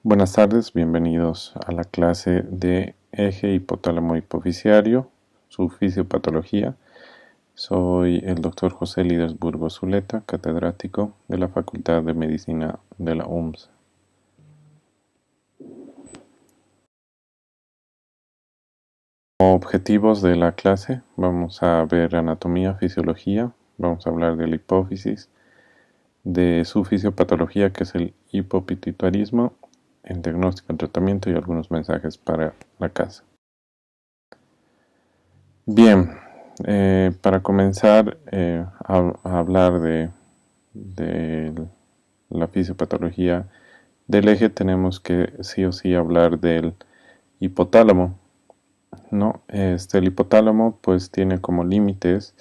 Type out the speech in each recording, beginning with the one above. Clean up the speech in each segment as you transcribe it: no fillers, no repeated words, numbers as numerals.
Buenas tardes, bienvenidos a la clase de eje hipotálamo hipoficiario, su fisiopatología. Soy el doctor José Lidersburgo Zuleta, catedrático de la Facultad de Medicina de la UMS. Como objetivos de la clase vamos a ver anatomía, fisiología, vamos a hablar de la hipófisis, de su fisiopatología que es el hipopituitarismo, el diagnóstico, el tratamiento y algunos mensajes para la casa. Bien, para comenzar a hablar de la fisiopatología del eje, tenemos que sí o sí hablar del hipotálamo, ¿no? El hipotálamo pues tiene como límites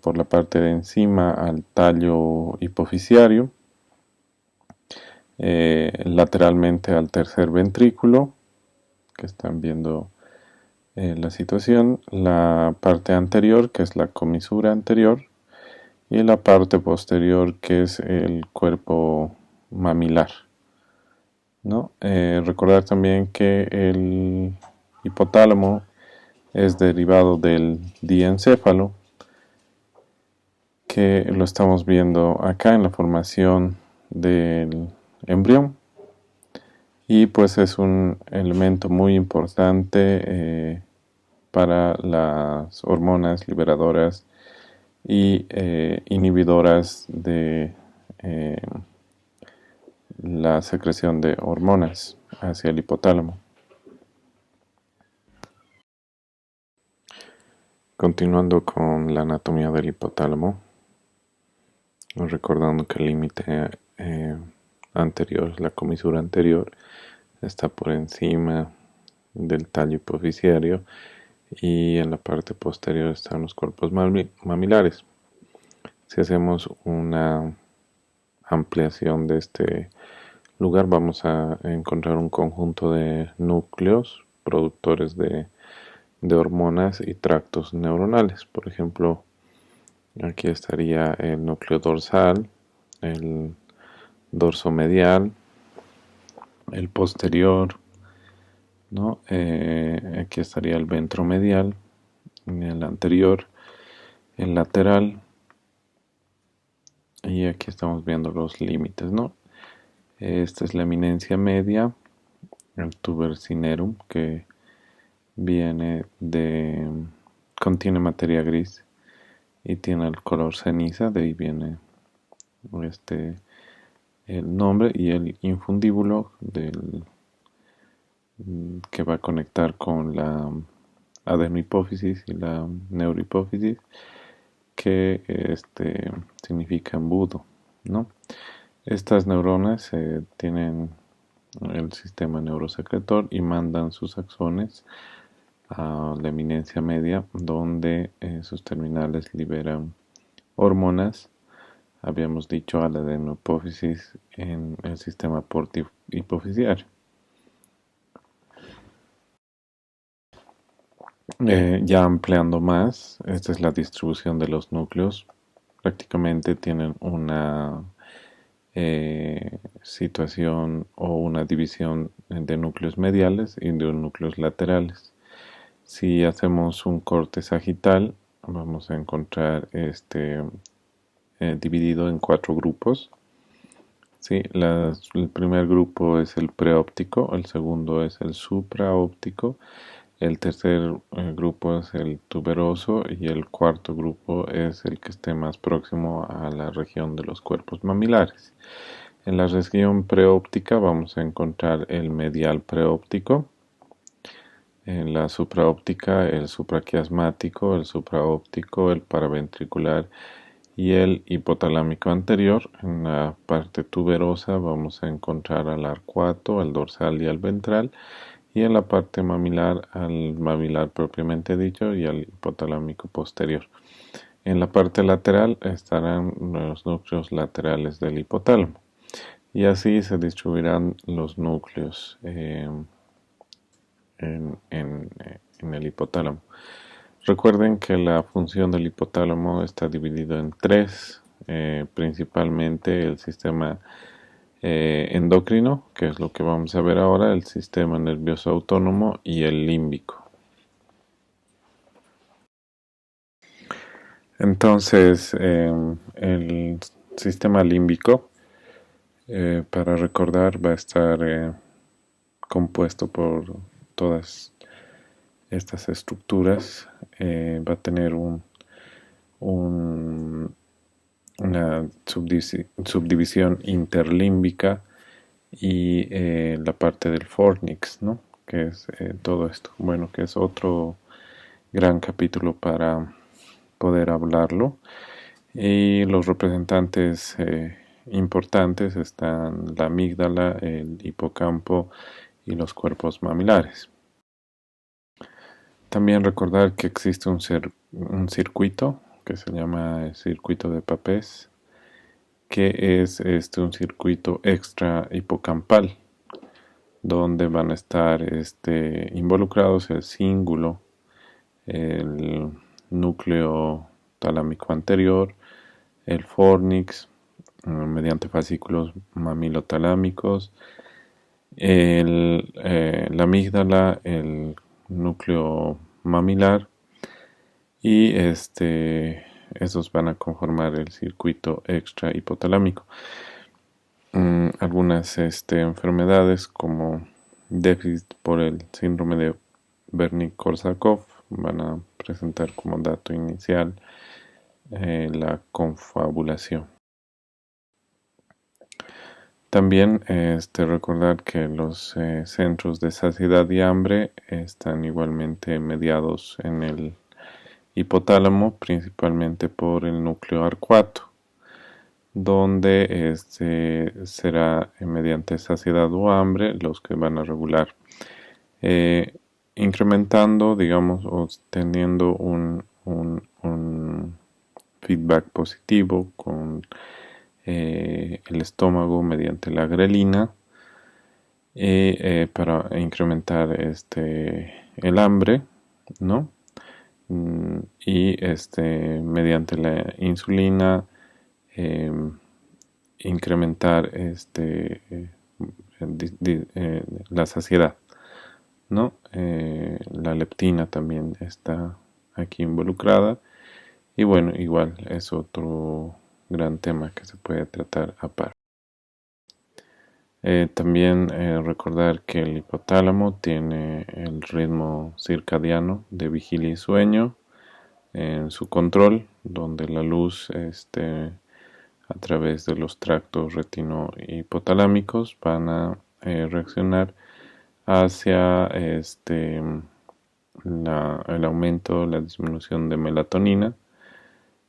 por la parte de encima al tallo hipoficiario, lateralmente al tercer ventrículo, que están viendo la situación, la parte anterior, que es la comisura anterior, y la parte posterior, que es el cuerpo mamilar, ¿no? Recordar también que el hipotálamo es derivado del diencéfalo, que lo estamos viendo acá en la formación del embrión, y pues es un elemento muy importante para las hormonas liberadoras y inhibidoras de la secreción de hormonas hacia el hipotálamo. Continuando con la anatomía del hipotálamo, recordando que el límite anterior, la comisura anterior, está por encima del tallo hipoficiario y en la parte posterior están los cuerpos mamilares. Si hacemos una ampliación de este lugar, vamos a encontrar un conjunto de núcleos productores de hormonas y tractos neuronales. Por ejemplo, aquí estaría el núcleo dorsal, el dorso medial, el posterior, ¿no? Aquí estaría el ventromedial, el anterior, el lateral, y aquí estamos viendo los límites, ¿no? Esta es la eminencia media, el tuber cinerum, que contiene materia gris y tiene el color ceniza, de ahí viene el nombre, y el infundíbulo que va a conectar con la adenohipófisis y la neurohipófisis, que significa embudo, ¿no? Estas neuronas tienen el sistema neurosecretor y mandan sus axones a la eminencia media, donde sus terminales liberan hormonas. Habíamos dicho a la adenohipófisis en el sistema hipoficiario. Ya ampliando más, esta es la distribución de los núcleos. Prácticamente tienen una situación o una división de núcleos mediales y de núcleos laterales. Si hacemos un corte sagital, vamos a encontrar dividido en 4 grupos. Sí, el primer grupo es el preóptico, el segundo es el supraóptico, el tercer grupo es el tuberoso y el cuarto grupo es el que esté más próximo a la región de los cuerpos mamilares. En la región preóptica vamos a encontrar el medial preóptico, en la supraóptica el supraquiasmático, el supraóptico, el paraventricular y el hipotalámico anterior. En la parte tuberosa vamos a encontrar al arcuato, al dorsal y al ventral, y en la parte mamilar al mamilar propiamente dicho y al hipotalámico posterior. En la parte lateral estarán los núcleos laterales del hipotálamo, y así se distribuirán los núcleos en el hipotálamo. Recuerden que la función del hipotálamo está dividido en 3, principalmente el sistema endocrino, que es lo que vamos a ver ahora, el sistema nervioso autónomo y el límbico. Entonces, el sistema límbico, para recordar, va a estar compuesto por todas estas estructuras. Va a tener una subdivisión interlímbica y la parte del fornix, ¿no? Que es todo esto. Bueno, que es otro gran capítulo para poder hablarlo. Y los representantes importantes están la amígdala, el hipocampo y los cuerpos mamilares. También recordar que existe un circuito que se llama el circuito de Papez, que es un circuito extra hipocampal, donde van a estar involucrados el cíngulo, el núcleo talámico anterior, el fornix, mediante fascículos mamilotalámicos, la amígdala, el núcleo mamilar y esos van a conformar el circuito extra hipotalámico. Algunas enfermedades como déficit por el síndrome de Wernicke-Korsakoff van a presentar como dato inicial la confabulación. También recordar que los centros de saciedad y hambre están igualmente mediados en el hipotálamo, principalmente por el núcleo arcuato, donde será mediante saciedad o hambre los que van a regular, incrementando, digamos, o teniendo un feedback positivo con el estómago mediante la grelina para incrementar el hambre, ¿no? Y mediante la insulina incrementar la saciedad, ¿no? La leptina también está aquí involucrada y bueno, igual es otro gran tema que se puede tratar aparte. También recordar que el hipotálamo tiene el ritmo circadiano de vigilia y sueño en su control, donde la luz a través de los tractos retino-hipotalámicos van a reaccionar hacia el aumento, la disminución de melatonina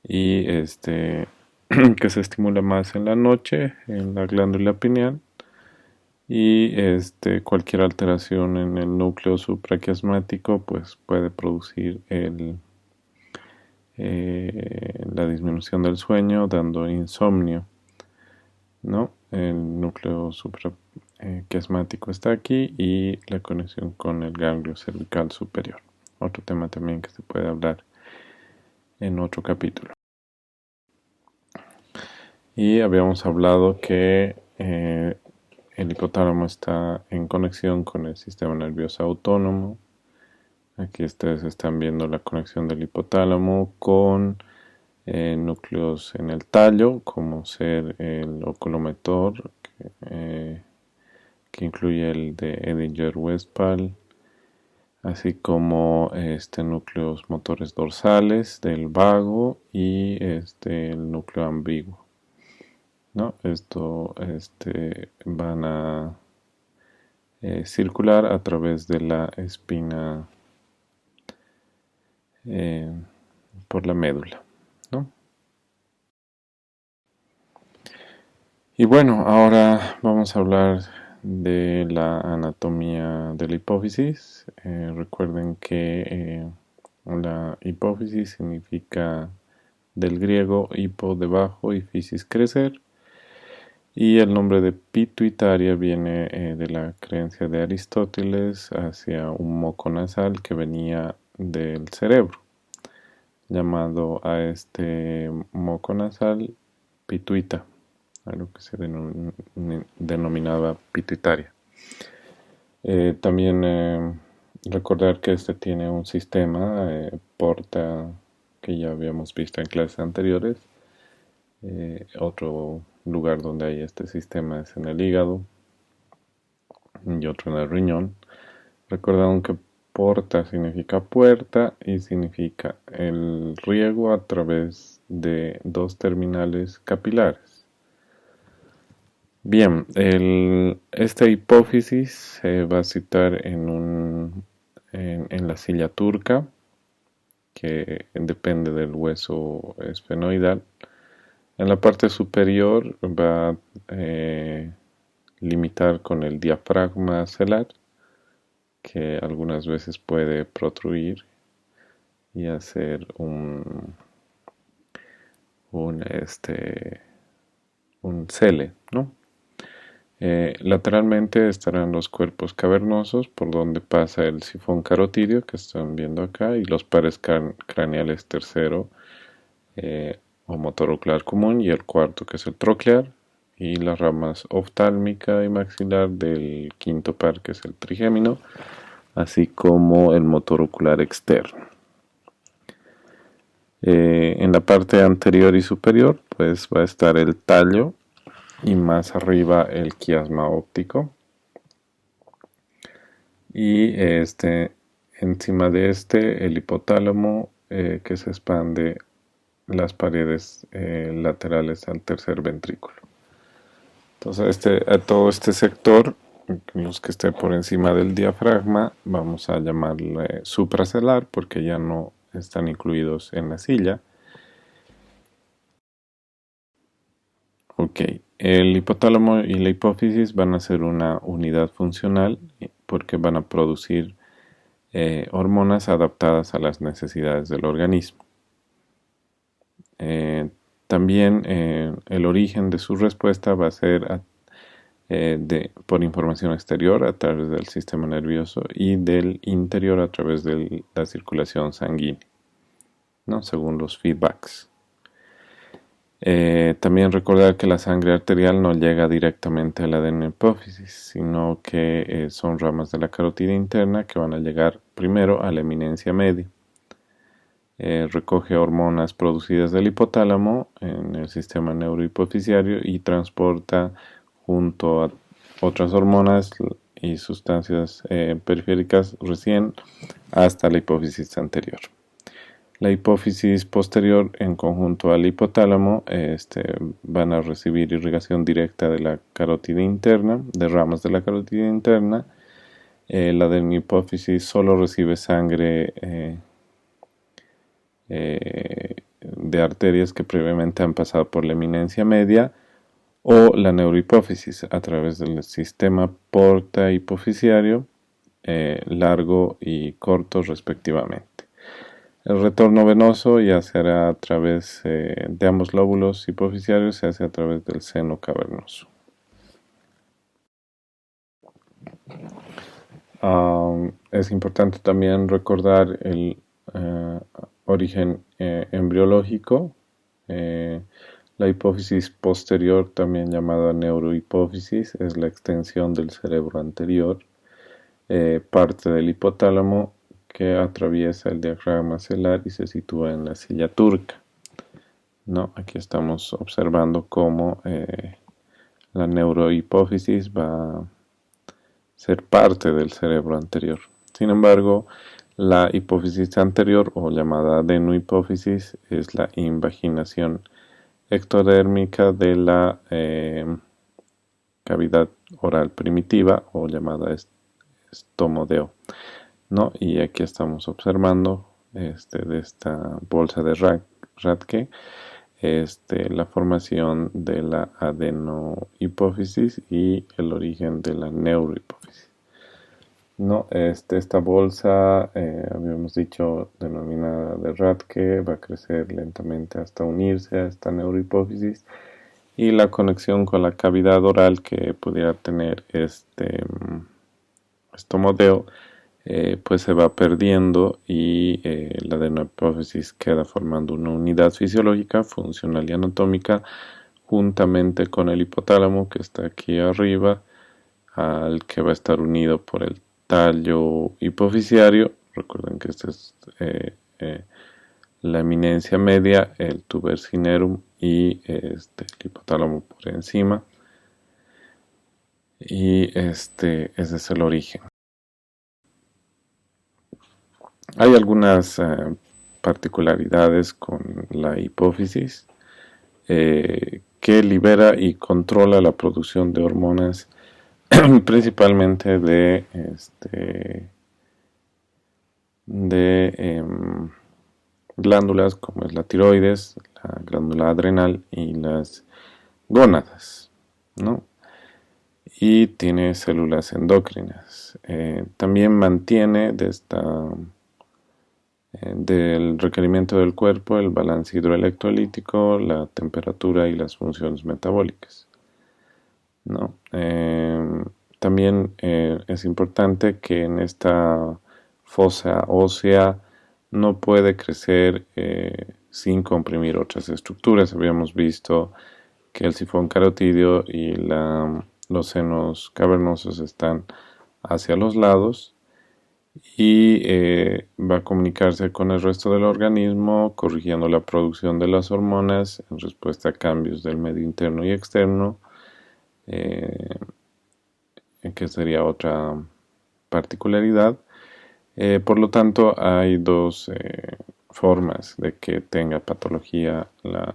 y que se estimula más en la noche en la glándula pineal y cualquier alteración en el núcleo supraquiasmático pues puede producir la disminución del sueño dando insomnio, ¿no? El núcleo supraquiasmático está aquí y la conexión con el ganglio cervical superior, otro tema también que se puede hablar en otro capítulo. Y habíamos hablado que el hipotálamo está en conexión con el sistema nervioso autónomo. Aquí ustedes están viendo la conexión del hipotálamo con núcleos en el tallo, como ser el oculomotor, que incluye el de Edinger-Westphal, así como núcleos motores dorsales del vago y el núcleo ambiguo, ¿no? Esto van a circular a través de la espina por la médula, ¿no? Y bueno, ahora vamos a hablar de la anatomía de la hipófisis. Recuerden que la hipófisis significa del griego hipo debajo y fisis crecer. Y el nombre de pituitaria viene de la creencia de Aristóteles hacia un moco nasal que venía del cerebro, llamado a este moco nasal pituita algo que se denominaba pituitaria. También recordar que este tiene un sistema porta que ya habíamos visto en clases anteriores. Otro lugar donde hay este sistema es en el hígado y otro en el riñón. Recordaron que porta significa puerta y significa el riego a través de dos terminales capilares. Bien, esta hipófisis se va a citar en la silla turca, que depende del hueso esfenoidal. En la parte superior va a limitar con el diafragma celar, que algunas veces puede protruir y hacer un cele, ¿no? Lateralmente estarán los cuerpos cavernosos por donde pasa el sifón carotídeo que están viendo acá y los pares craneales tercero o motor ocular común y el cuarto que es el troclear y las ramas oftálmica y maxilar del quinto par que es el trigémino, así como el motor ocular externo. En la parte anterior y superior pues va a estar el tallo y más arriba el quiasma óptico y encima de el hipotálamo que se expande las paredes laterales al tercer ventrículo. Entonces a todo este sector, los que esté por encima del diafragma, vamos a llamarle supracelar porque ya no están incluidos en la silla. Ok, el hipotálamo y la hipófisis van a ser una unidad funcional porque van a producir hormonas adaptadas a las necesidades del organismo. También el origen de su respuesta va a ser por información exterior a través del sistema nervioso y del interior a través de la circulación sanguínea, ¿no? Según los feedbacks. También recordar que la sangre arterial no llega directamente a la adenohipófisis, sino que son ramas de la carótida interna que van a llegar primero a la eminencia media. Recoge hormonas producidas del hipotálamo en el sistema neurohipofisiario y transporta junto a otras hormonas y sustancias periféricas recién hasta la hipófisis anterior. La hipófisis posterior en conjunto al hipotálamo van a recibir irrigación directa de la carótida interna, de ramas de la carótida interna. La adenohipófisis solo recibe sangre de arterias que previamente han pasado por la eminencia media o la neurohipófisis a través del sistema porta hipofisiario largo y corto respectivamente. El retorno venoso ya se hará a través de ambos lóbulos hipofisiarios, se hace a través del seno cavernoso. Es importante también recordar el origen embriológico. La hipófisis posterior, también llamada neurohipófisis, es la extensión del cerebro anterior, parte del hipotálamo que atraviesa el diafragma celar y se sitúa en la silla turca, ¿no? Aquí estamos observando cómo la neurohipófisis va a ser parte del cerebro anterior. Sin embargo, la hipófisis anterior, o llamada adenohipófisis, es la invaginación ectodérmica de la cavidad oral primitiva, o llamada estomodeo, ¿no? Y aquí estamos observando de esta bolsa de Rathke la formación de la adenohipófisis y el origen de la neurohipófisis. No, esta bolsa, habíamos dicho, denominada de Rathke, va a crecer lentamente hasta unirse a esta neurohipófisis y la conexión con la cavidad oral que pudiera tener estomodeo pues se va perdiendo y la adenohipófisis queda formando una unidad fisiológica, funcional y anatómica juntamente con el hipotálamo que está aquí arriba, al que va a estar unido por el tallo hipofisiario. Recuerden que esta es la eminencia media, el tuber cinerum y el hipotálamo por encima. Y ese es el origen. Hay algunas particularidades con la hipófisis que libera y controla la producción de hormonas principalmente de glándulas como es la tiroides, la glándula adrenal y las gónadas, ¿no? Y tiene células endocrinas. También mantiene del requerimiento del cuerpo el balance hidroelectrolítico, la temperatura y las funciones metabólicas, ¿no? También es importante que en esta fosa ósea no puede crecer sin comprimir otras estructuras. Habíamos visto que el sifón carotídeo y los senos cavernosos están hacia los lados y va a comunicarse con el resto del organismo, corrigiendo la producción de las hormonas en respuesta a cambios del medio interno y externo, que sería otra particularidad. Por lo tanto, hay dos formas de que tenga patología la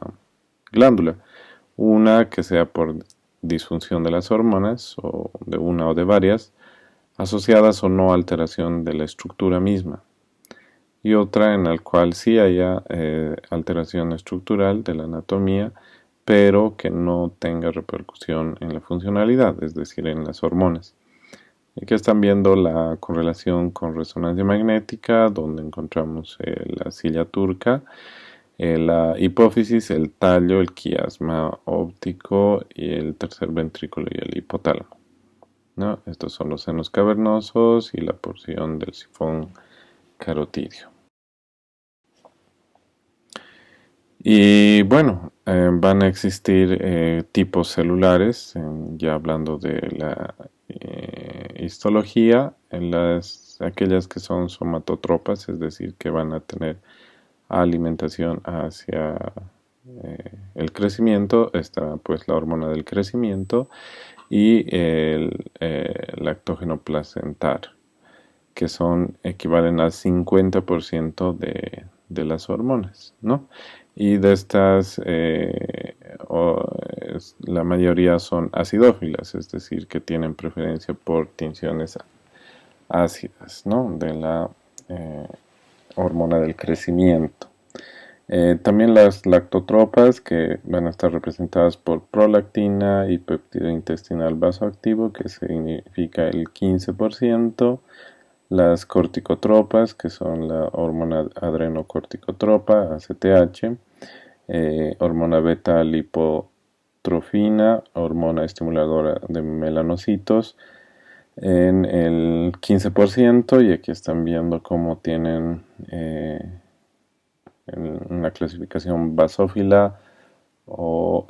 glándula. Una que sea por disfunción de las hormonas, o de una o de varias, asociadas o no a alteración de la estructura misma. Y otra en la cual sí haya alteración estructural de la anatomía, pero que no tenga repercusión en la funcionalidad, es decir, en las hormonas. Aquí están viendo la correlación con resonancia magnética, donde encontramos la silla turca, la hipófisis, el tallo, el quiasma óptico y el tercer ventrículo y el hipotálamo, ¿no? Estos son los senos cavernosos y la porción del sifón carotídeo. Y bueno, van a existir tipos celulares, ya hablando de la histología, aquellas que son somatotropas, es decir, que van a tener alimentación hacia el crecimiento, está pues la hormona del crecimiento y el lactógeno placentar, que equivalen al 50% de las hormonas, ¿no? Y de estas, la mayoría son acidófilas, es decir, que tienen preferencia por tinciones ácidas, ¿no? De la hormona del crecimiento. También las lactotropas, que van a estar representadas por prolactina y péptido intestinal vasoactivo, que significa el 15%. Las corticotropas, que son la hormona adrenocorticotropa, ACTH, hormona beta lipotrofina, hormona estimuladora de melanocitos, en el 15%, y aquí están viendo cómo tienen una clasificación basófila o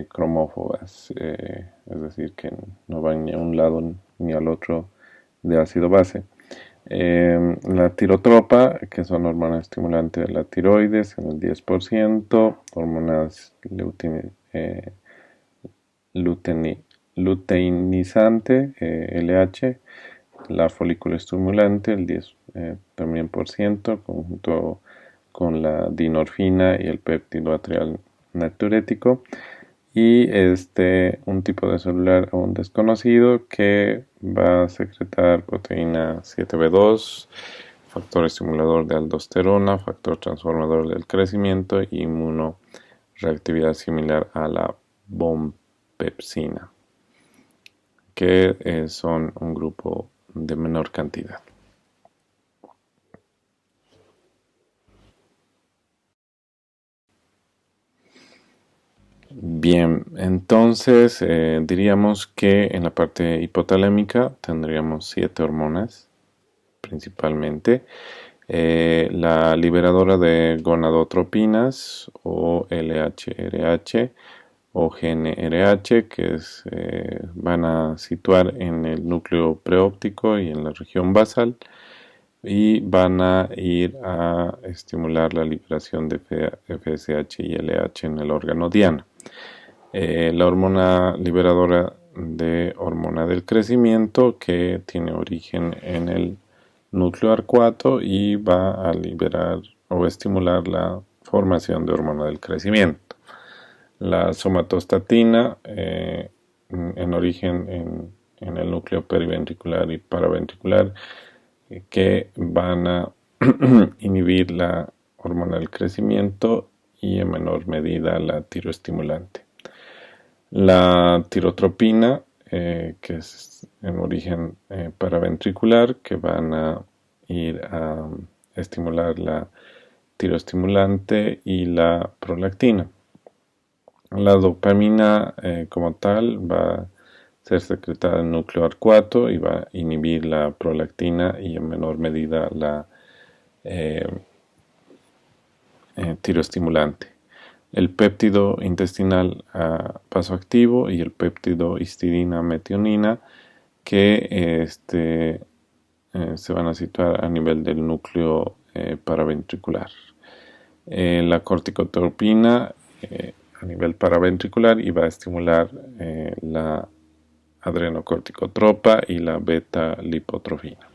cromófobas, es decir, que no van ni a un lado ni al otro de ácido base. La tirotropa, que son hormonas estimulantes de la tiroides, en el 10%, hormonas luteinizante, LH, la folículo estimulante, el 10 también por ciento, junto con la dinorfina y el péptido atrial natriurético, y un tipo de celular aún desconocido que va a secretar proteína 7B2, factor estimulador de aldosterona, factor transformador del crecimiento y inmunoreactividad similar a la bompepsina, que son un grupo de menor cantidad. Bien, entonces diríamos que en la parte hipotalámica tendríamos 7 hormonas principalmente. La liberadora de gonadotropinas o LHRH, o GNRH, que van a situar en el núcleo preóptico y en la región basal, y van a ir a estimular la liberación de FSH y LH en el órgano diana. La hormona liberadora de hormona del crecimiento, que tiene origen en el núcleo arcuato y va a liberar o estimular la formación de hormona del crecimiento. La somatostatina, en origen en el núcleo periventricular y paraventricular, que van a inhibir la hormona del crecimiento y en menor medida la tiroestimulante. La tirotropina, que es en origen paraventricular, que van a ir a estimular la tiroestimulante y la prolactina. La dopamina como tal va a ser secretada en el núcleo arcuato y va a inhibir la prolactina y en menor medida la tiroestimulante. El péptido intestinal a paso activo y el péptido histidina-metionina, que se van a situar a nivel del núcleo paraventricular. La corticotropina a nivel paraventricular y va a estimular la adrenocorticotropa y la beta-lipotrofina.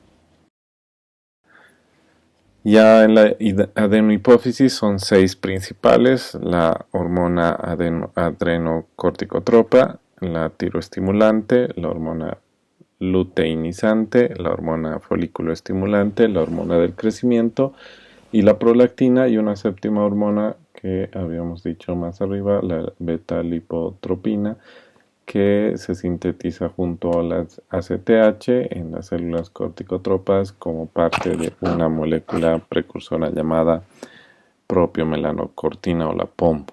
Ya en la adenohipófisis son 6 principales: la hormona adrenocorticotropa, la tiroestimulante, la hormona luteinizante, la hormona folículo estimulante, la hormona del crecimiento y la prolactina, y una séptima hormona que habíamos dicho más arriba, la beta-lipotropina, que se sintetiza junto a las ACTH en las células corticotropas como parte de una molécula precursora llamada propiomelaanocortina o la POMC.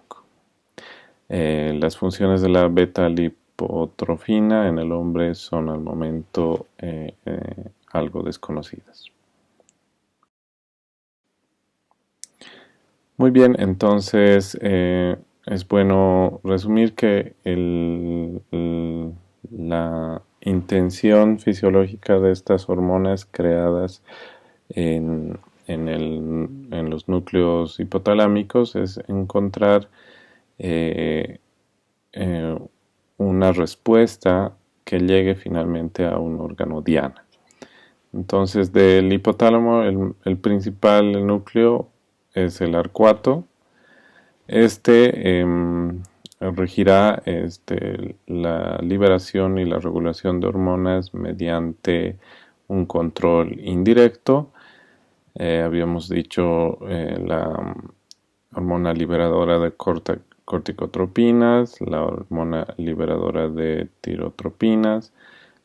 Las funciones de la beta-lipotrofina en el hombre son al momento algo desconocidas. Muy bien, entonces es bueno resumir que la intención fisiológica de estas hormonas creadas en los núcleos hipotalámicos es encontrar una respuesta que llegue finalmente a un órgano diana. Entonces, del hipotálamo, el principal núcleo es el arcuato. Regirá la liberación y la regulación de hormonas mediante un control indirecto. Habíamos dicho la hormona liberadora de corticotropinas, la hormona liberadora de tirotropinas,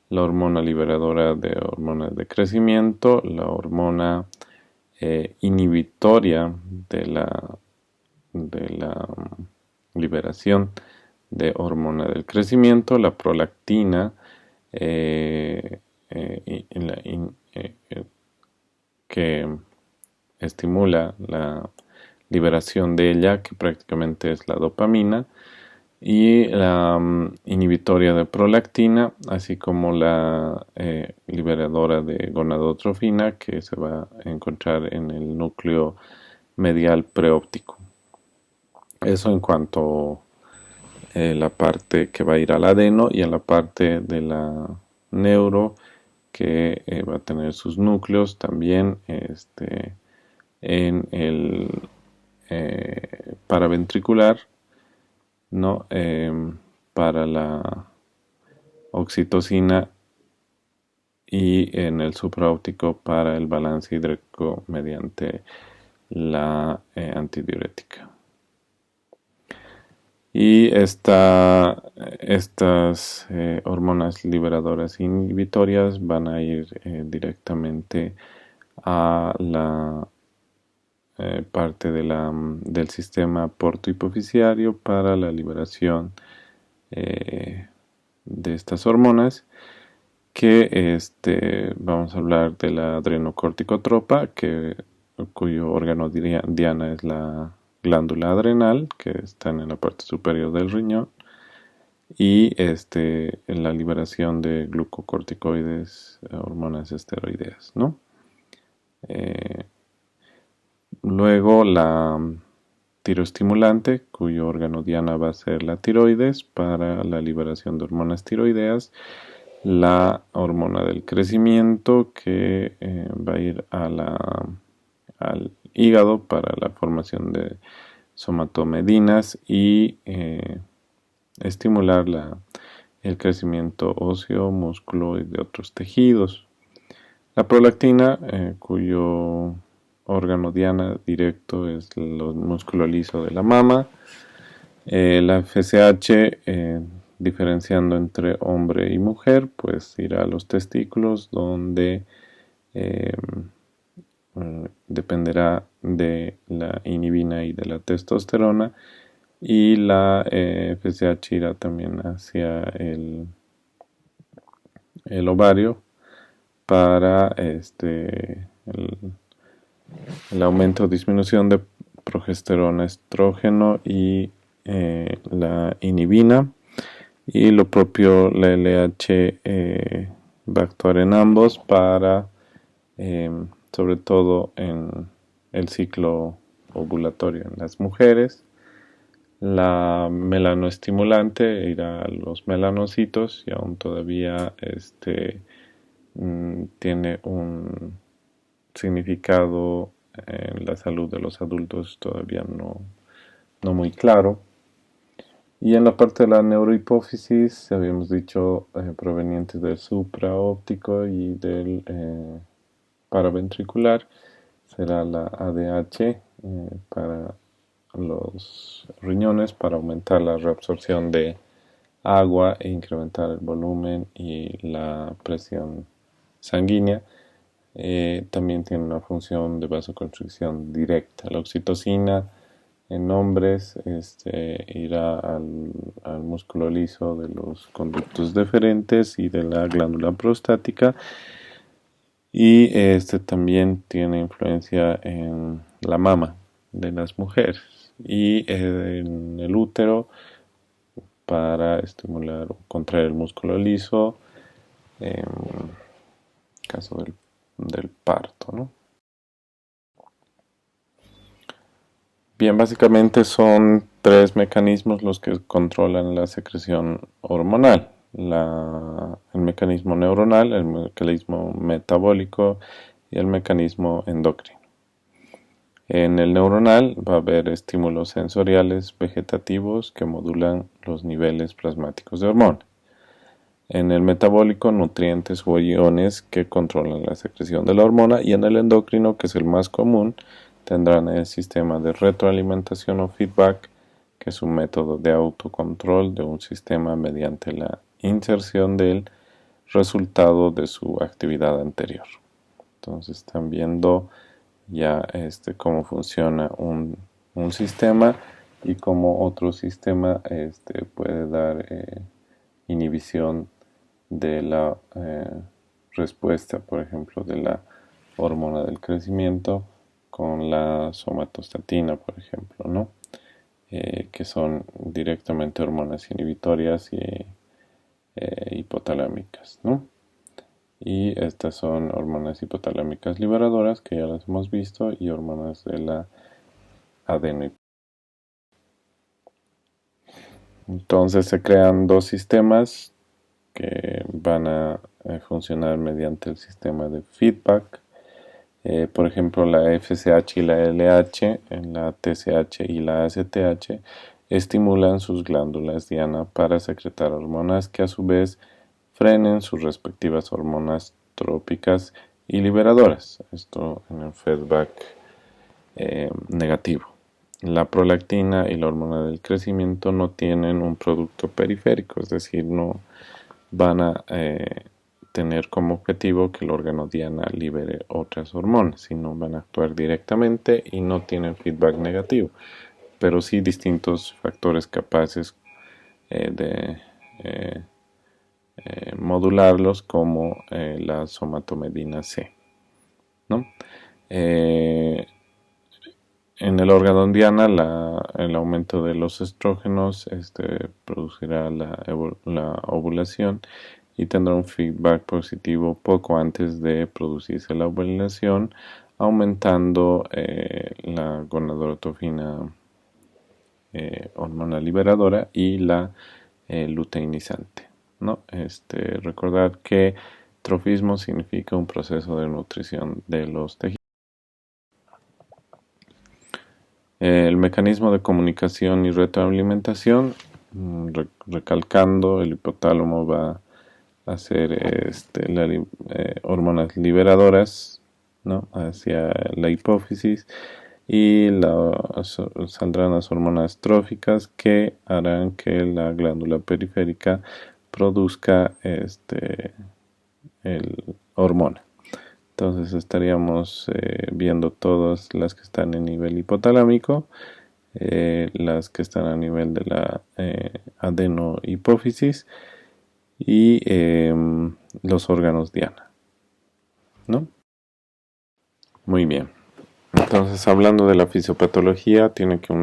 la hormona liberadora de hormonas de crecimiento, la hormona inhibitoria de la liberación de hormona del crecimiento, la prolactina, que estimula la liberación de ella, que prácticamente es la dopamina, y la inhibitoria de prolactina, así como la liberadora de gonadotrofina, que se va a encontrar en el núcleo medial preóptico. Eso en cuanto a la parte que va a ir al adeno, y en la parte de la neuro, que va a tener sus núcleos también en el paraventricular, ¿no? Para la oxitocina, y en el supraóptico para el balance hídrico mediante la antidiurética. Y estas hormonas liberadoras inhibitorias van a ir directamente a la parte del sistema portohipofisiario para la liberación de estas hormonas, que vamos a hablar de la adrenocorticotropa, cuyo órgano diana es la glándula adrenal, que está en la parte superior del riñón. y la liberación de glucocorticoides, hormonas esteroideas, ¿no? Eh, Luego la tiroestimulante, cuyo órgano diana va a ser la tiroides para la liberación de hormonas tiroideas, la hormona del crecimiento que va a ir al hígado para la formación de somatomedinas y estimular el crecimiento óseo, músculo y de otros tejidos. La prolactina, cuyo órgano diana directo es el músculo liso de la mama. La FSH, diferenciando entre hombre y mujer, pues irá a los testículos, donde eh, dependerá de la inhibina y de la testosterona. Y la FSH irá también hacia el ovario para el aumento o disminución de progesterona, estrógeno y la inhibina. Y lo propio, la LH va a actuar en ambos para, sobre todo en el ciclo ovulatorio en las mujeres. La melanoestimulante irá a los melanocitos y aún todavía tiene un significado en la salud de los adultos todavía no muy claro. Y en la parte de la neurohipófisis, habíamos dicho provenientes del supraóptico y del paraventricular, será la ADH para los riñones para aumentar la reabsorción de agua e incrementar el volumen y la presión sanguínea. También tiene una función de vasoconstricción directa. La oxitocina en hombres irá al músculo liso de los conductos deferentes y de la glándula prostática, y también tiene influencia en la mama de las mujeres y en el útero para estimular o contraer el músculo liso en caso del parto, ¿no? Bien, básicamente son tres mecanismos los que controlan la secreción hormonal. El mecanismo neuronal, el mecanismo metabólico y el mecanismo endocrino. En el neuronal va a haber estímulos sensoriales vegetativos que modulan los niveles plasmáticos de hormonas. En el metabólico, nutrientes o iones que controlan la secreción de la hormona, y en el endocrino, que es el más común, tendrán el sistema de retroalimentación o feedback, que es un método de autocontrol de un sistema mediante la inserción del resultado de su actividad anterior. Entonces están viendo ya cómo funciona un sistema y cómo otro sistema puede dar inhibición de la respuesta, por ejemplo, de la hormona del crecimiento con la somatostatina, por ejemplo, ¿no? Que son directamente hormonas inhibitorias y hipotalámicas, ¿no? Y estas son hormonas hipotalámicas liberadoras, que ya las hemos visto, y hormonas de la adenohipófisis. Entonces se crean dos sistemas que van a funcionar mediante el sistema de feedback. Por ejemplo, la FSH y la LH, en la TSH y la ACTH, estimulan sus glándulas diana para secretar hormonas que a su vez frenen sus respectivas hormonas trópicas y liberadoras. Esto en el feedback negativo. La prolactina y la hormona del crecimiento no tienen un producto periférico, es decir, no van a tener como objetivo que el órgano diana libere otras hormonas, sino van a actuar directamente y no tienen feedback negativo, pero sí distintos factores capaces de modularlos, como la somatomedina C, ¿no? en el órgano diana el aumento de los estrógenos producirá la ovulación y tendrá un feedback positivo poco antes de producirse la ovulación, aumentando la gonadotropina hormona liberadora y la luteinizante, ¿no? Recordar que trofismo significa un proceso de nutrición de los tejidos. El mecanismo de comunicación y retroalimentación, recalcando, el hipotálamo va a hacer hormonas liberadoras, ¿no?, hacia la hipófisis, y saldrán las hormonas tróficas que harán que la glándula periférica produzca el hormona. Entonces estaríamos viendo todas las que están en nivel hipotalámico, las que están a nivel de la adenohipófisis y los órganos diana, ¿no? Muy bien. Entonces, hablando de la fisiopatología, tiene que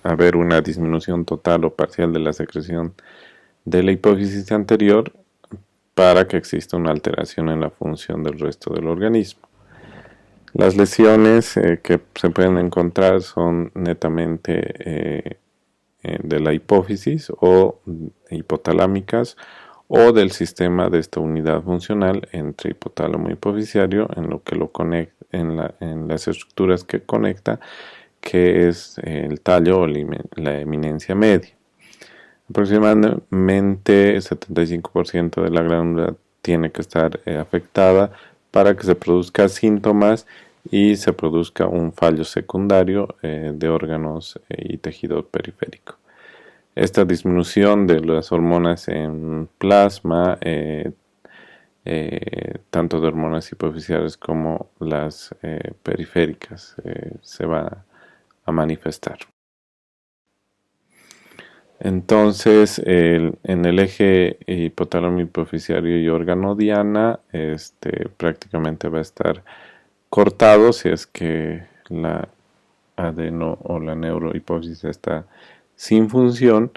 haber una disminución total o parcial de la secreción de la hipófisis anterior para que exista una alteración en la función del resto del organismo. Las lesiones que se pueden encontrar son netamente de la hipófisis o hipotalámicas o del sistema de esta unidad funcional entre hipotálamo y hipofisiario en lo que lo conecta, en las estructuras que conecta, que es el tallo o la eminencia media. Aproximadamente el 75% de la glándula tiene que estar afectada para que se produzcan síntomas y se produzca un fallo secundario de órganos y tejido periférico. Esta disminución de las hormonas en plasma, tanto de hormonas hipofisiales como las periféricas, se va a manifestar. Entonces, en el eje hipotálamo hipoficiario y órgano diana, prácticamente va a estar cortado si es que la adeno o la neurohipófisis está sin función,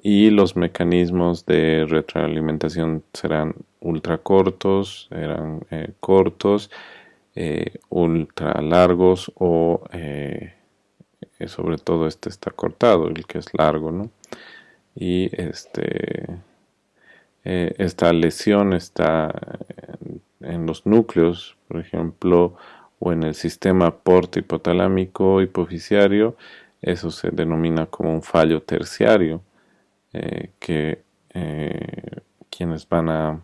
y los mecanismos de retroalimentación serán ultra cortos, cortos, ultra largos o sobre todo está cortado, el que es largo, ¿no? Y esta lesión está en los núcleos, por ejemplo, o en el sistema porto-hipotalámico hipofisiario. Eso se denomina como un fallo terciario, que quienes van a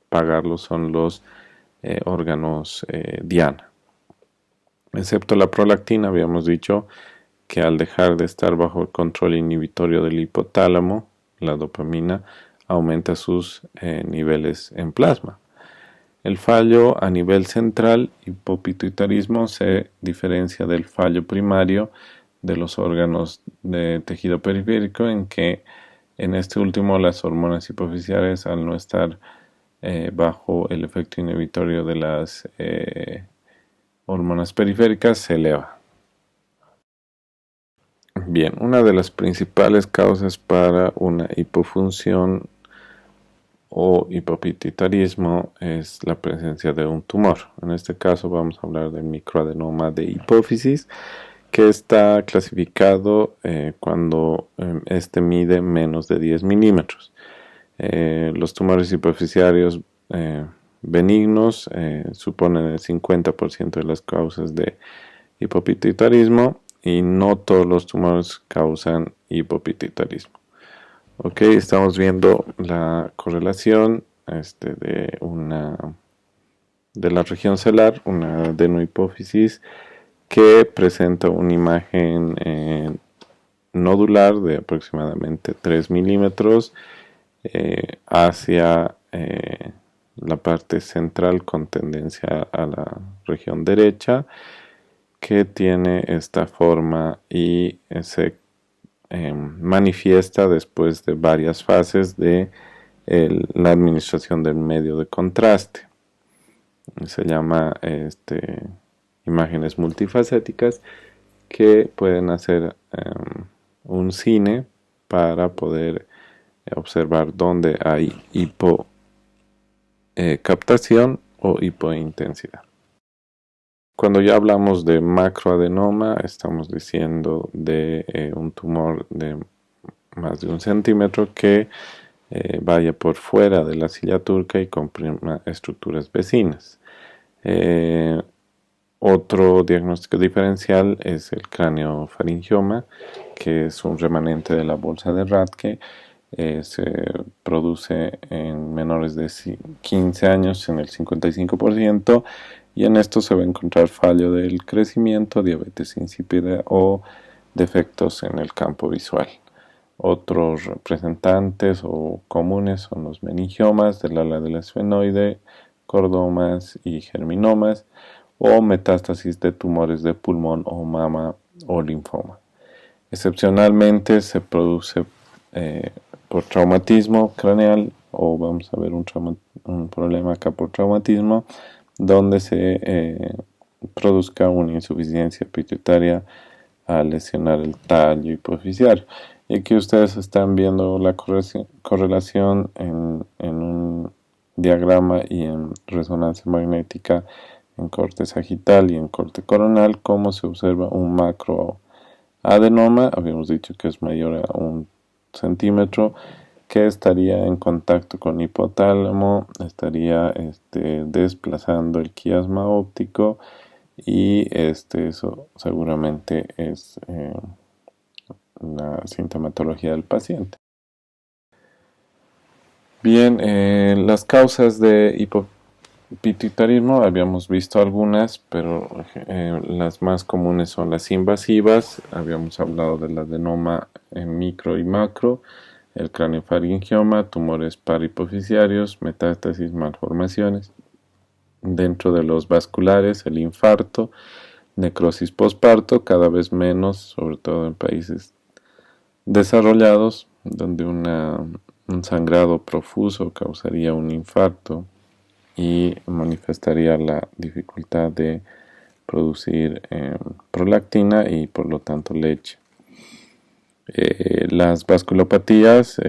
pagarlo son los órganos diana. Excepto la prolactina, habíamos dicho que al dejar de estar bajo el control inhibitorio del hipotálamo, la dopamina aumenta sus niveles en plasma. El fallo a nivel central, hipopituitarismo, se diferencia del fallo primario de los órganos de tejido periférico, en que en este último las hormonas hipofisiales, al no estar bajo el efecto inhibitorio de las hormonas periféricas, se eleva. Bien, una de las principales causas para una hipofunción o hipopituitarismo es la presencia de un tumor. En este caso vamos a hablar del microadenoma de hipófisis, que está clasificado cuando este mide menos de 10 milímetros. Los tumores hipofisiarios benignos suponen el 50% de las causas de hipopituitarismo, y no todos los tumores causan hipopituitarismo. Ok, estamos viendo la correlación de la región celular, una adenohipófisis que presenta una imagen nodular de aproximadamente 3 milímetros hacia la parte central con tendencia a la región derecha, que tiene esta forma y se manifiesta después de varias fases de la administración del medio de contraste. Se llama imágenes multifacéticas, que pueden hacer un cine para poder observar dónde hay hipocaptación o hipointensidad. Cuando ya hablamos de macroadenoma, estamos diciendo de un tumor de más de 1 centímetro que vaya por fuera de la silla turca y comprima estructuras vecinas. Otro diagnóstico diferencial es el craneofaringioma, que es un remanente de la bolsa de Rathke. Se produce en menores de 15 años en el 55%, y en esto se va a encontrar fallo del crecimiento, diabetes insípida o defectos en el campo visual. Otros representantes o comunes son los meningiomas del ala del esfenoide, cordomas y germinomas, o metástasis de tumores de pulmón o mama o linfoma. Excepcionalmente se produce por traumatismo craneal, o vamos a ver un problema acá por traumatismo, donde se produzca una insuficiencia pituitaria al lesionar el tallo hipoficiario. Y aquí ustedes están viendo la correlación en un diagrama y en resonancia magnética en corte sagital y en corte coronal, cómo se observa un macroadenoma, habíamos dicho que es mayor a 1 centímetro, que estaría en contacto con hipotálamo, estaría desplazando el quiasma óptico, y eso seguramente es la sintomatología del paciente. Bien, las causas de hipopituitarismo habíamos visto algunas, pero las más comunes son las invasivas. Habíamos hablado del adenoma en micro y macro, el craneofaringioma, tumores parahipofisiarios, metástasis, malformaciones. Dentro de los vasculares, el infarto, necrosis postparto, cada vez menos, sobre todo en países desarrollados, donde un sangrado profuso causaría un infarto y manifestaría la dificultad de producir prolactina y por lo tanto leche. Las vasculopatías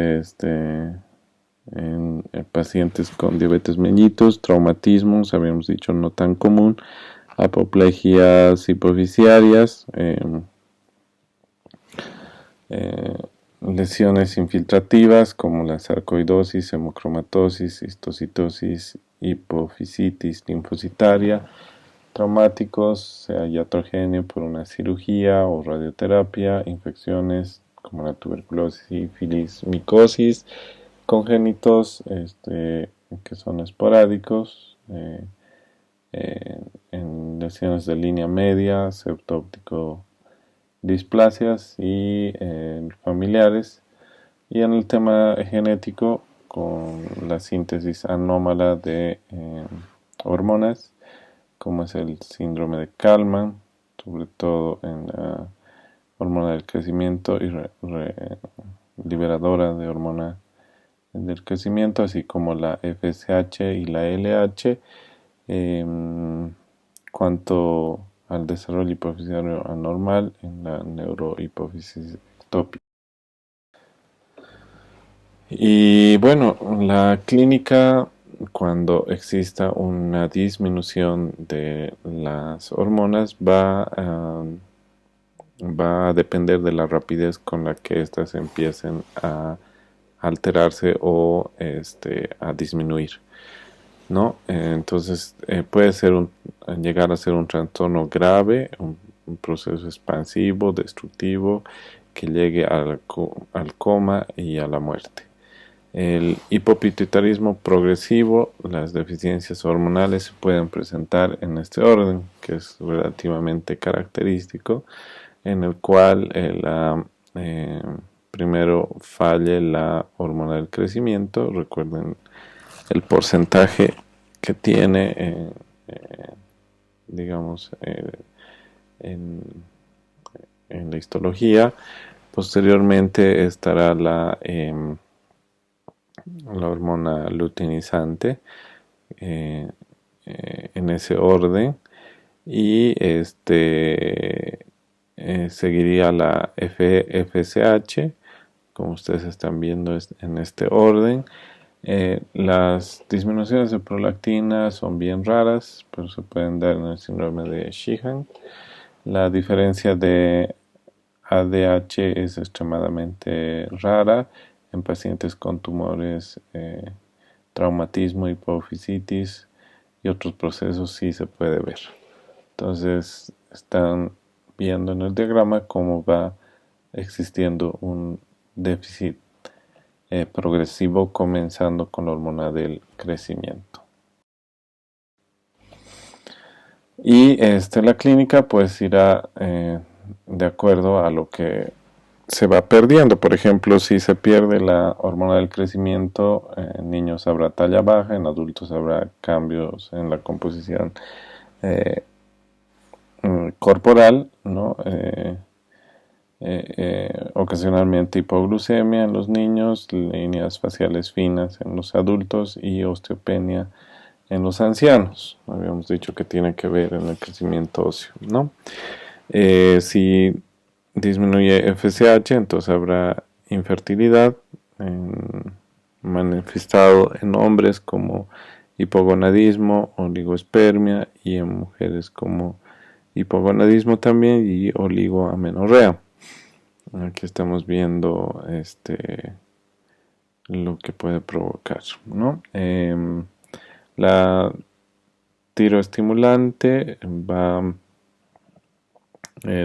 en pacientes con diabetes mellitus, traumatismos, habíamos dicho no tan común, apoplegias hipoficiarias, lesiones infiltrativas como la sarcoidosis, hemocromatosis, histocitosis, hipofisitis linfocitaria, traumáticos, sea iatrogéneo por una cirugía o radioterapia, infecciones como la tuberculosis, sífilis, micosis, congénitos que son esporádicos, en lesiones de línea media, septo-óptico displasias y familiares, y en el tema genético con la síntesis anómala de hormonas como es el síndrome de Kallmann, sobre todo en la hormona del crecimiento y liberadora de hormona del crecimiento, así como la FSH y la LH. Cuanto al desarrollo hipofisiario anormal en la neurohipófisis ectópica. Y bueno, la clínica, cuando exista una disminución de las hormonas, va a depender de la rapidez con la que éstas empiecen a alterarse o a disminuir, ¿no? Entonces puede llegar a ser un trastorno grave, un proceso expansivo, destructivo, que llegue al coma y a la muerte. El hipopituitarismo progresivo, las deficiencias hormonales se pueden presentar en este orden, que es relativamente característico, en el cual primero falle la hormona del crecimiento. Recuerden el porcentaje que tiene, digamos, en la histología. Posteriormente estará la hormona luteinizante en ese orden, y seguiría la FSH, como ustedes están viendo en este orden. Las disminuciones de prolactina son bien raras, pero se pueden dar en el síndrome de Sheehan. La diferencia de ADH es extremadamente rara en pacientes con tumores, traumatismo, hipofisitis y otros procesos sí se puede ver. Entonces están viendo en el diagrama cómo va existiendo un déficit progresivo comenzando con la hormona del crecimiento. Y la clínica pues irá de acuerdo a lo que se va perdiendo. Por ejemplo, si se pierde la hormona del crecimiento, en niños habrá talla baja, en adultos habrá cambios en la composición corporal, ¿no? Ocasionalmente hipoglucemia en los niños, líneas faciales finas en los adultos y osteopenia en los ancianos. Habíamos dicho que tiene que ver en el crecimiento óseo, ¿no? Si disminuye FSH, entonces habrá infertilidad manifestado en hombres como hipogonadismo, oligospermia, y en mujeres como hipogonadismo también y oligoamenorrea. Aquí estamos viendo lo que puede provocar, ¿no? La tiroestimulante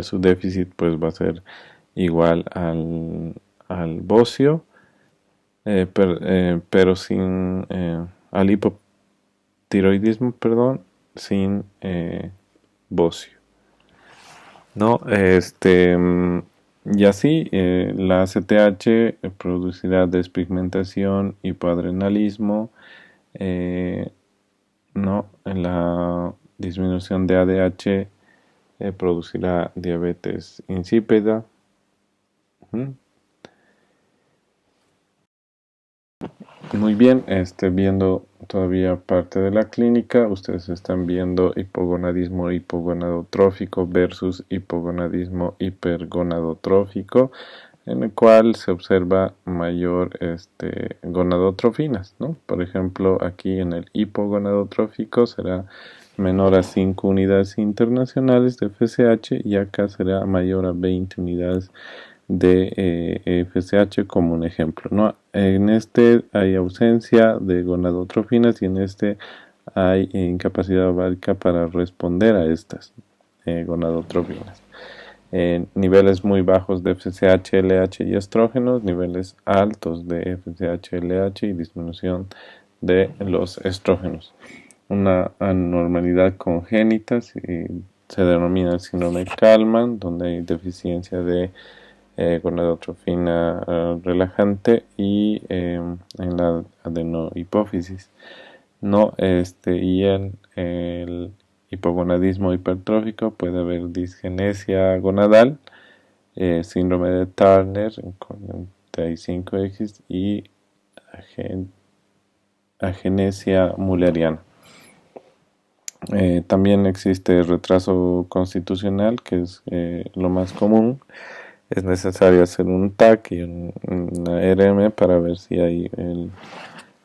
su déficit pues va a ser igual al bocio, pero sin al hipotiroidismo, perdón, sin bocio, ¿no? Y así la ACTH producirá despigmentación, hipoadrenalismo, ¿no? La disminución de ADH producirá diabetes insípida. Muy bien, viendo todavía parte de la clínica, ustedes están viendo hipogonadismo hipogonadotrófico versus hipogonadismo hipergonadotrófico, en el cual se observa mayor gonadotrofinas, ¿no? Por ejemplo, aquí en el hipogonadotrófico será menor a 5 unidades internacionales de FSH y acá será mayor a 20 unidades de FSH como un ejemplo, ¿no? En hay ausencia de gonadotrofinas y en hay incapacidad ovárica para responder a estas gonadotrofinas. Niveles muy bajos de FSH, LH y estrógenos, niveles altos de FSH, LH y disminución de los estrógenos. Una anormalidad congénita se denomina el síndrome de Kallmann, donde hay deficiencia de gonadotrofina relajante y en la adenohipófisis, ¿no? Y el hipogonadismo hipertrófico puede haber disgenesia gonadal, síndrome de Turner con 45X y agenesia mulleriana. También existe retraso constitucional, que es lo más común. Es necesario hacer un TAC y una RM para ver si hay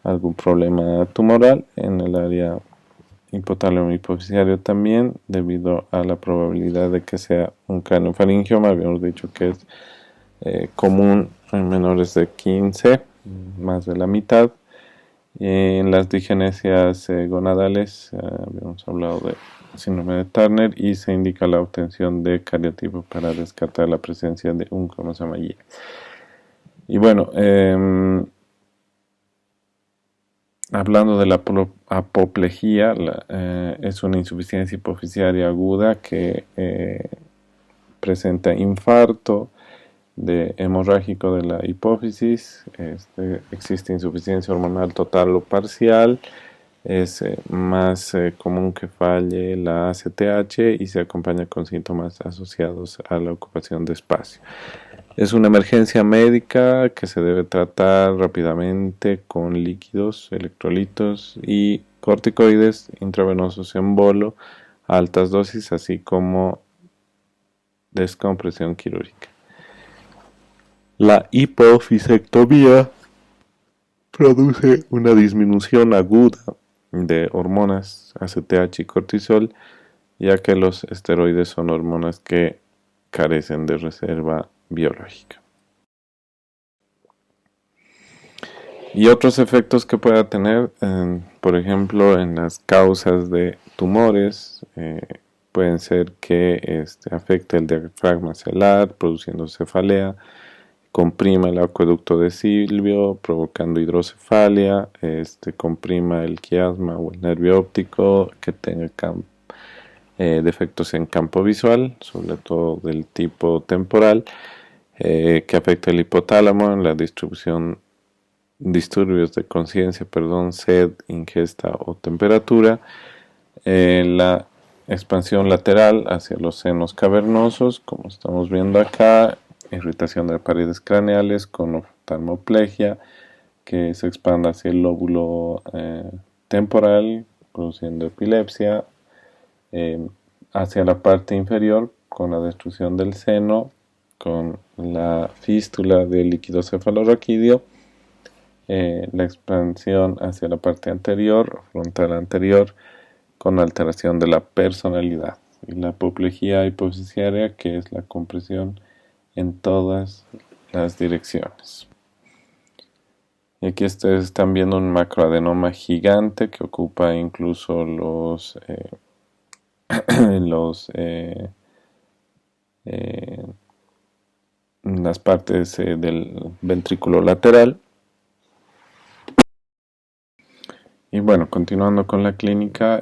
algún problema tumoral en el área hipotálamo hipoficiario también, debido a la probabilidad de que sea un craniofaringioma. Habíamos dicho que es común en menores de 15, más de la mitad. En las digenesias gonadales habíamos hablado de síndrome de Turner y se indica la obtención de cariotipo para descartar la presencia de un cromosoma Y. Y bueno, hablando de la apoplejía, es una insuficiencia hipoficiaria aguda que presenta infarto hemorrágico de la hipófisis, existe insuficiencia hormonal total o parcial, es más común que falle la ACTH y se acompaña con síntomas asociados a la ocupación de espacio. Es una emergencia médica que se debe tratar rápidamente con líquidos, electrolitos y corticoides intravenosos en bolo a altas dosis, así como descompresión quirúrgica. La hipofisectomía produce una disminución aguda de hormonas ACTH y cortisol, ya que los esteroides son hormonas que carecen de reserva biológica. Y otros efectos que pueda tener, por ejemplo, en las causas de tumores, pueden ser que afecte el diafragma celular, produciendo cefalea, comprima el acueducto de Silvio, provocando hidrocefalia, comprima el quiasma o el nervio óptico, que tenga defectos en campo visual, sobre todo del tipo temporal, que afecta el hipotálamo en la disturbios de conciencia, sed, ingesta o temperatura, la expansión lateral hacia los senos cavernosos, como estamos viendo acá, irritación de paredes craneales con oftalmoplegia, que se expanda hacia el lóbulo temporal, produciendo epilepsia, hacia la parte inferior con la destrucción del seno, con la fístula del líquido cefalorraquídeo, la expansión hacia la parte anterior, frontal anterior, con alteración de la personalidad, y la apoplejía hipofisiaria, que es la compresión en todas las direcciones. Y aquí ustedes están viendo un macroadenoma gigante que ocupa incluso las partes del ventrículo lateral. Y bueno, continuando con la clínica,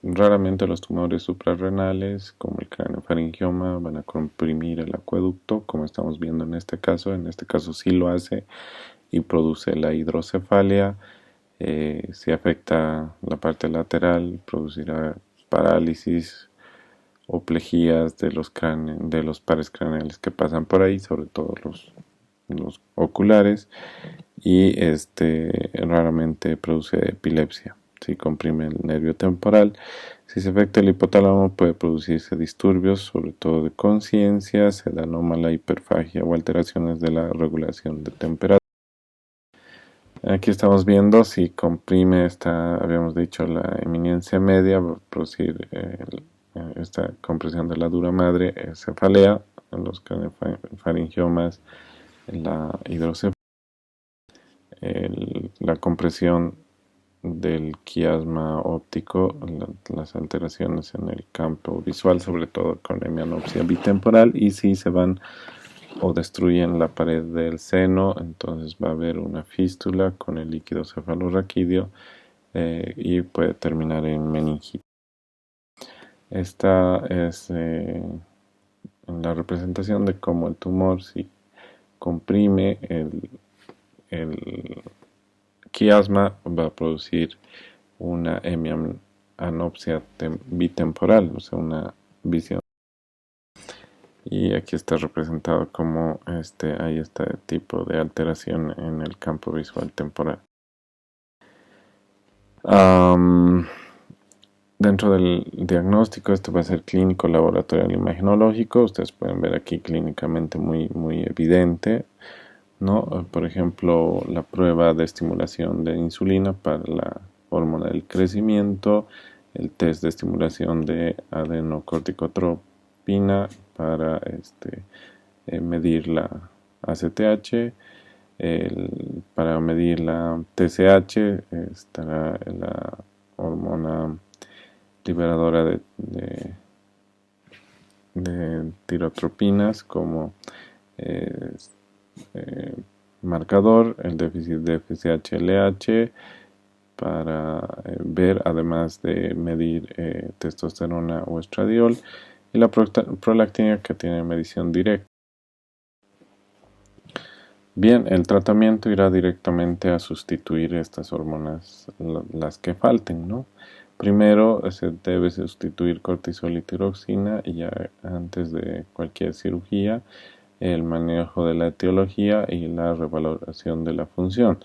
raramente los tumores suprarrenales, como el craneofaringioma, van a comprimir el acueducto, como estamos viendo en este caso. En este caso sí lo hace y produce la hidrocefalia. Si afecta la parte lateral, producirá parálisis o plejías de los pares craneales que pasan por ahí, sobre todo los oculares, y raramente produce epilepsia si comprime el nervio temporal. Si se afecta el hipotálamo, puede producirse disturbios, sobre todo de conciencia, sed anómala, hiperfagia o alteraciones de la regulación de temperatura. Aquí estamos viendo si comprime habíamos dicho, la eminencia media, va a producir esta compresión de la dura madre, cefalea, en los faringiomas, la hidrocefalia, la compresión del quiasma óptico, las alteraciones en el campo visual, sobre todo con hemianopsia bitemporal, y si se van o destruyen la pared del seno, entonces va a haber una fístula con el líquido cefalorraquídeo y puede terminar en meningitis. Esta es la representación de cómo el tumor, si comprime el quiasma, va a producir una hemianopsia bitemporal, o sea, una visión. Y aquí está representado como hay este tipo de alteración en el campo visual temporal. Dentro del diagnóstico, esto va a ser clínico, laboratorial, imagenológico. Ustedes pueden ver aquí clínicamente muy evidente, ¿no? Por ejemplo, la prueba de estimulación de insulina para la hormona del crecimiento, el test de estimulación de adenocorticotropina para medir la ACTH, para medir la TSH estará la hormona liberadora de tirotropinas como marcador, el déficit de FSH-LH, para ver, además de medir testosterona o estradiol, y la prolactina, que tiene medición directa. Bien, el tratamiento irá directamente a sustituir estas hormonas, las que falten, ¿no? Primero se debe sustituir cortisol y tiroxina, y ya antes de cualquier cirugía, el manejo de la etiología y la revaloración de la función.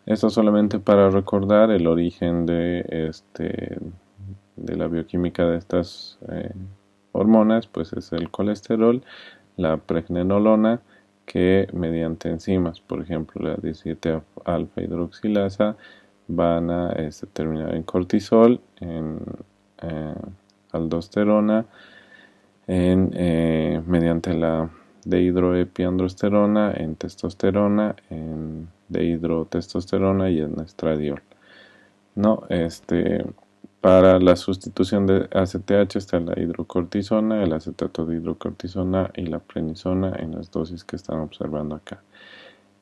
Esto solamente para recordar el origen de la bioquímica de estas hormonas, pues es el colesterol, la pregnenolona, que mediante enzimas, por ejemplo la 17 alfa hidroxilasa, van a terminar en cortisol, en eh, aldosterona, mediante la dehidroepiandrosterona, en testosterona, en dehidrotestosterona y en estradiol. No, para la sustitución de ACTH está la hidrocortisona, el acetato de hidrocortisona y la prednisona en las dosis que están observando acá.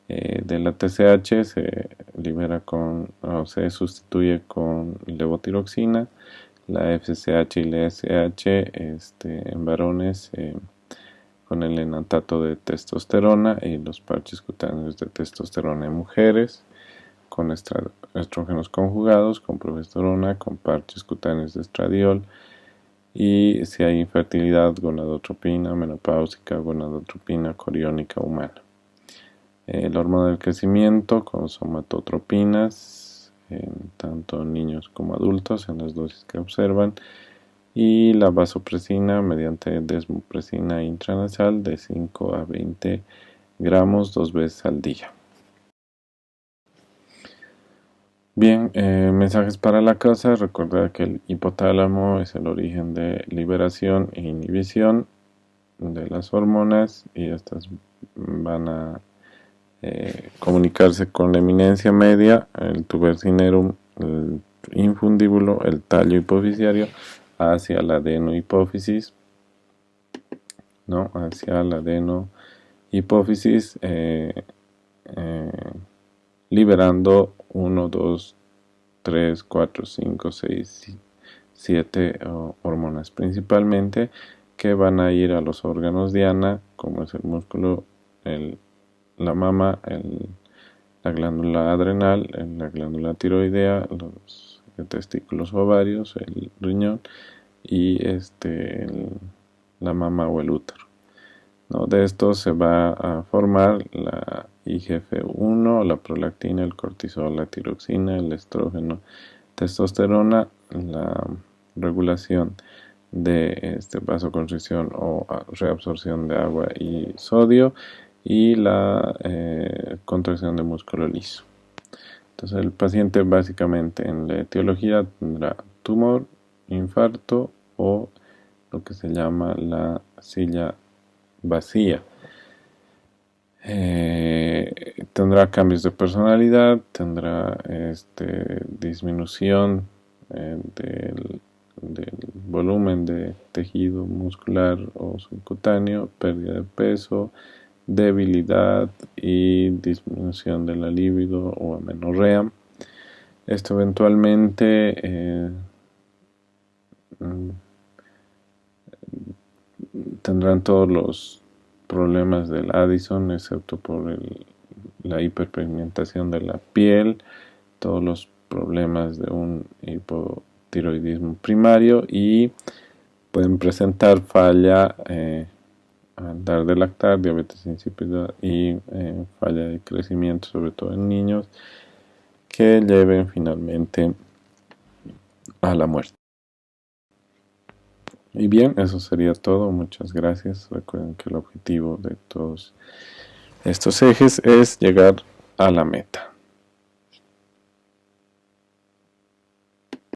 De la TSH se libera o se sustituye con levotiroxina, la FSH y la SH en varones con el enantato de testosterona y los parches cutáneos de testosterona en mujeres con estrógenos conjugados, con progesterona, con parches cutáneos de estradiol, y si hay infertilidad, gonadotropina menopáusica, gonadotropina coriónica humana. La hormona del crecimiento con somatotropinas, tanto en niños como adultos, en las dosis que observan, y la vasopresina mediante desmopresina intranasal de 5 a 20 gramos 2 veces al día. Bien, mensajes para la casa. Recuerda que el hipotálamo es el origen de liberación e inhibición de las hormonas, y estas van a comunicarse con la eminencia media, el tubercinerum, el infundíbulo, el tallo hipofisiario, hacia la adenohipófisis, ¿no? Hacia la adenohipófisis, liberando 1, 2, 3, 4, 5, 6, 7 hormonas principalmente, que van a ir a los órganos diana, como es el músculo, la mama, la glándula adrenal, la glándula tiroidea, los testículos ovarios, el riñón y la mama o el útero, ¿no? De esto se va a formar la IGF-1, la prolactina, el cortisol, la tiroxina, el estrógeno, testosterona, la regulación de vasoconstricción o reabsorción de agua y sodio, y la contracción de músculo liso. Entonces el paciente básicamente en la etiología tendrá tumor, infarto o lo que se llama la silla vacía. Tendrá cambios de personalidad, tendrá disminución del volumen de tejido muscular o subcutáneo, pérdida de peso, debilidad y disminución de la libido o amenorrea. Esto eventualmente tendrán todos los problemas del Addison, excepto por la hiperpigmentación de la piel, todos los problemas de un hipotiroidismo primario, y pueden presentar falla al dar de lactar, diabetes insípida y falla de crecimiento, sobre todo en niños, que lleven finalmente a la muerte. Y bien, eso sería todo. Muchas gracias. Recuerden que el objetivo de todos estos ejes es llegar a la meta.